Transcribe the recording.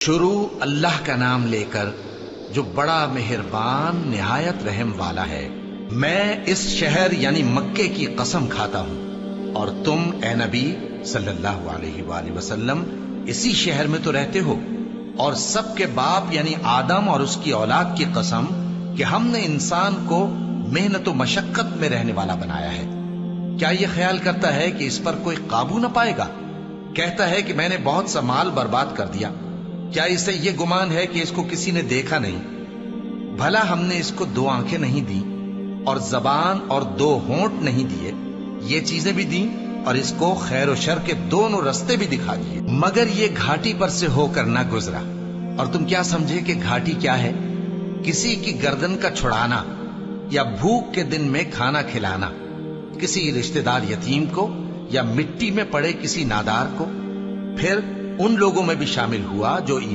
شروع اللہ کا نام لے کر جو بڑا مہربان نہایت رحم والا ہے۔ میں اس شہر یعنی مکے کی قسم کھاتا ہوں اور تم اے نبی صلی اللہ علیہ وآلہ وسلم اسی شہر میں تو رہتے ہو، اور سب کے باپ یعنی آدم اور اس کی اولاد کی قسم کہ ہم نے انسان کو محنت و مشقت میں رہنے والا بنایا ہے۔ کیا یہ خیال کرتا ہے کہ اس پر کوئی قابو نہ پائے گا؟ کہتا ہے کہ میں نے بہت سا مال برباد کر دیا، کیا اسے یہ گمان ہے کہ اس کو کسی نے دیکھا نہیں؟ بھلا ہم نے اس کو 2 آنکھیں نہیں دی اور زبان اور 2 ہونٹ نہیں دیے؟ یہ چیزیں بھی دیں اور اس کو خیر و شر کے دونوں رستے بھی دکھا دیے، مگر یہ گھاٹی پر سے ہو کر نہ گزرا۔ اور تم کیا سمجھے کہ گھاٹی کیا ہے؟ کسی کی گردن کا چھڑانا یا بھوک کے دن میں کھانا کھلانا، کسی رشتہ دار یتیم کو یا مٹی میں پڑے کسی نادار کو۔ پھر ان لوگوں میں بھی شامل ہوا جو